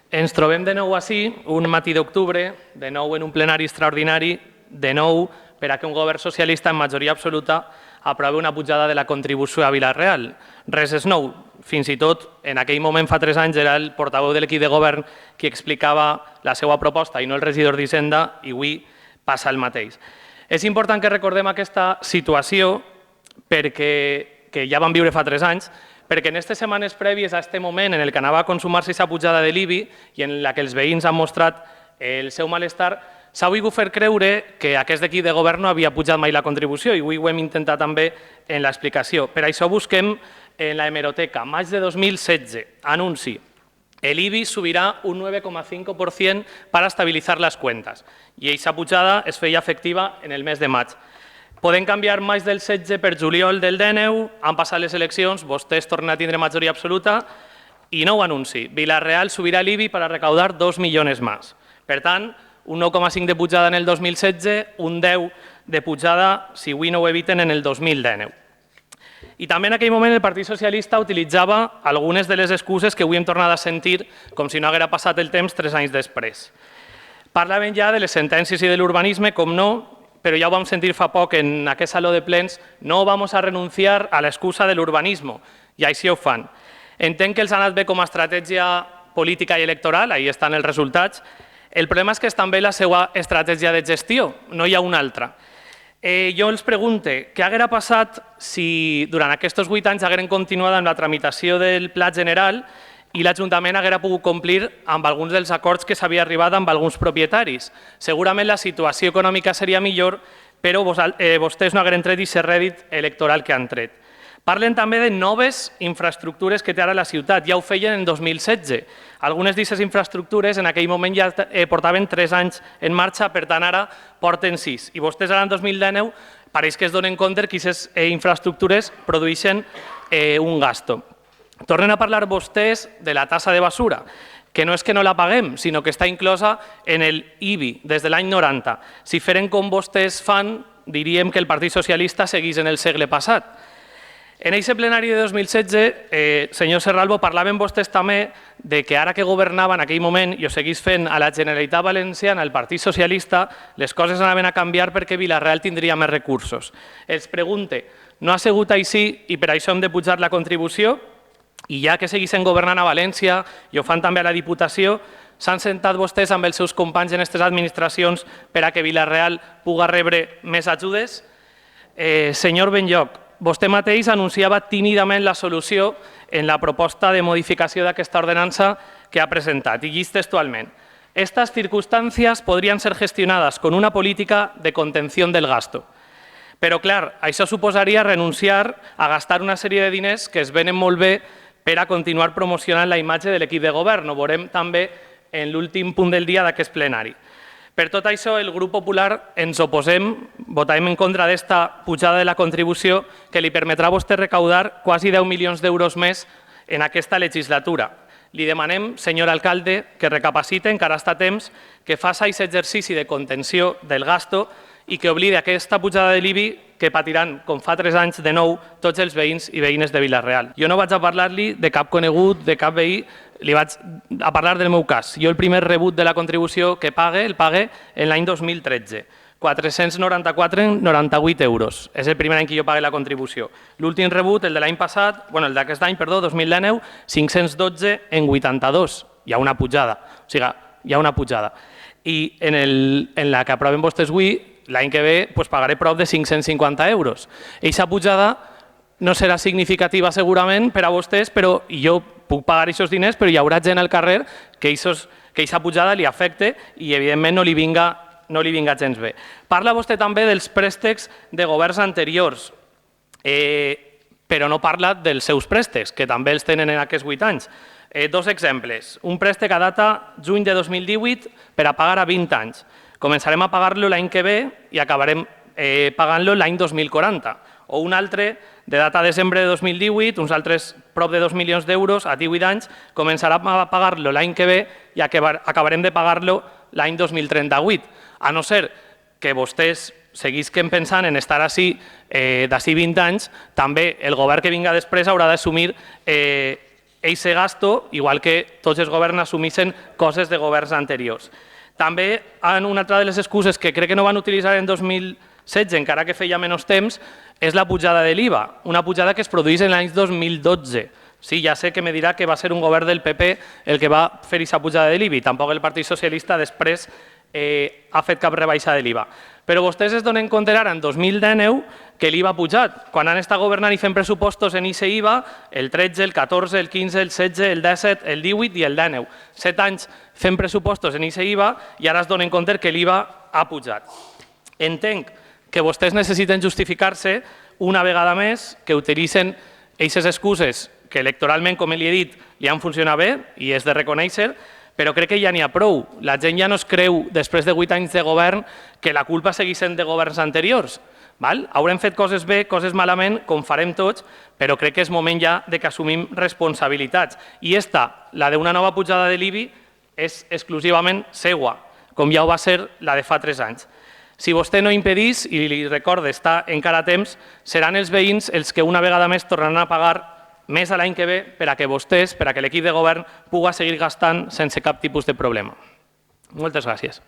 Ens trobem de nou així, un matí d'octubre, de nou en un plenari extraordinari, de nou per a que un govern socialista en majoria absoluta aprovi una pujada de la contribució a Vila-real. Res és nou. Fins i tot, en aquell moment, fa 3 anys, era el portaveu de l'equip de govern qui explicava la seva proposta i no el regidor d'Hisenda, i avui passa el mateix. És important que recordem aquesta situació que ja vam viure fa 3 anys, perquè en aquestes setmanes prèvies a aquest moment en el que anava a consumar-se aquesta pujada de l'IBI i en la que els veïns han mostrat el seu malestar, s'ha volgut fer creure que aquest equip de govern no havia pujat mai la contribució i avui ho hem intentat també en l'explicació. Per això busquem en la hemeroteca, maig de 2016, anunci. El IBI subirá un 9,5% para estabilizar las cuentas i aquesta pujada es feia efectiva en el mes de maig. Podem canviar maig del 16 per juliol del 19, han passat les eleccions, vostès tornen a tindre majoria absoluta i nou anunci. Vila-real subirà l'IBI per a recaudar 2 milions més. Per tant, un 9,5 de pujada en el 2016, un 10 de pujada, si avui no ho eviten, en el 2019. I també en aquell moment el Partit Socialista utilitzava algunes de les excuses que avui hem tornat a sentir com si no haguera passat el temps 3 anys després. Parlaven ja de les sentències i de l'urbanisme, com no, però ja ho vam sentir fa poc en aquest saló de plens, no vamos a renunciar a l'excusa de l'urbanisme, i així ho fan. Entenc que els ha anat bé com a estratègia política i electoral, ahí estan els resultats. El problema és que és també la seva estratègia de gestió, no hi ha una altra. Jo els pregunte, què haguera passat si durant aquests 8 anys hagueren continuat amb la tramitació del Pla General i l'Ajuntament haguera pogut complir amb alguns dels acords que s'havia arribat amb alguns propietaris? Segurament la situació econòmica seria millor, però vostès no hagueren tret aquest rèdit electoral que han tret. Parlen també de noves infraestructures que té ara la ciutat, ja ho feien en 2016. Algunes d'aquestes infraestructures en aquell moment ja portaven 3 anys en marxa, per tant ara porten 6. I vostès ara en 2019 pareix que es donen compte que aquestes infraestructures produeixen un gasto. Tornen a parlar vostès de la tassa de basura, que no és que no la paguem, sinó que està inclosa en el IBI des de l'any 90. Si feren com vostès fan, diríem que el Partit Socialista seguís en el segle passat. En aquest plenari de 2016, senyor Serralvo, parlaven vostès també de que ara que governava en aquell moment i ho seguís fent a la Generalitat Valenciana, el Partit Socialista, les coses anaven a canviar perquè Vila-real tindria més recursos. Els pregunte, no ha sigut així i per això hem de pujar la contribució? I ja que seguissin governant a València i ho fan també a la Diputació, s'han sentat vostès amb els seus companys en aquestes administracions per a que Vila-real pugui rebre més ajudes? Senyor Benlloch, vostè mateix anunciava tímidament la solució en la proposta de modificació d'aquesta ordenança que ha presentat, i llis textualment. Estas circunstancias podrían ser gestionadas con una política de contención del gasto. Però, clar, això suposaria renunciar a gastar una sèrie de diners que es venen molt bé per a continuar promocionant la imatge de l'equip de govern. Ho veurem també en l'últim punt del dia d'aquest plenari. Per tot això, el grup popular ens oposem, votarem en contra d'esta pujada de la contribució que li permetrà a vostè recaudar quasi 10 milions d'euros més en aquesta legislatura. Li demanem, senyor alcalde, que recapacite, encara està a temps, que faci aquest exercici de contenció del gasto i que oblidi aquesta pujada de l'IBI que patiran, com fa 3 anys, de nou, tots els veïns i veïnes de Vila-real. Jo no vaig a parlar-li de cap conegut, de cap veí, li vaig a parlar del meu cas. Jo el primer rebut de la contribució que pague, el pague en l'any 2013. 494,98 euros. És el primer any que jo pague la contribució. L'últim rebut, el de l'any passat, el d'aquest any, perdó, 2019, 512,82. Hi ha una pujada. O sigui, hi ha una pujada. I en la que aproven vostès avui, l'any que ve pagaré prop de 550 euros. Eixa pujada no serà significativa segurament per a vostès, però jo puc pagar aquests diners, però hi haurà gent al carrer que eixa pujada li afecte i evidentment no li vinga gens bé. Parla vostè també dels préstecs de governs anteriors, però no parla dels seus préstecs, que també els tenen en aquests 8 anys. 2 exemples. Un préstec a data juny de 2018 per a pagar a 20 anys. Començarem a pagar-lo l'any que ve i acabarem pagant-lo l'any 2040. O un altre de data desembre de 2018, uns altres prop de 2 milions d'euros a 18 anys, començarà a pagar-lo l'any que ve i acabarem de pagar-lo l'any 2038. A no ser que vostès seguisquen pensant en estar d'ací 20 anys, també el govern que vinga després haurà d'assumir eixe gasto, igual que tots els governs assumissin coses de governs anteriors. També, una altra de les excuses que crec que no van utilitzar en 2016, encara que feia menys temps, és la pujada de l'IVA, una pujada que es produeix en l'any 2012. Sí, ja sé que me dirà que va ser un govern del PP el que va fer aquesta pujada de l'IVA i tampoc el Partit Socialista després ha fet cap rebaixa de l'IVA. Però vostès es donen compte ara, en 2019, que l'IVA ha pujat. Quan han estat governant i fent pressupostos en aquest IVA, el 13, el 14, el 15, el 16, el 17, el 18 i el 19. 7 anys fent pressupostos en aquest IVA i ara es donen compte que l'IVA ha pujat. Entenc que vostès necessiten justificar-se una vegada més, que utilitzen aquestes excuses que electoralment, com li he dit, li han funcionat bé i és de reconèixer, però crec que ja n'hi ha prou. La gent ja no es creu, després de 8 anys de govern, que la culpa segueix sent de governs anteriors. Haurem fet coses bé, coses malament, com farem tots, però crec que és moment ja que assumim responsabilitats. I la d'una nova pujada de l'IBI, és exclusivament seua, com ja ho va ser la de fa 3 anys. Si vostè no impedís, i li recorda, està encara a temps, seran els veïns els que una vegada més tornaran a pagar més a l'any que ve per a que vostès, per a que l'equip de govern pugui seguir gastant sense cap tipus de problema. Moltes gràcies.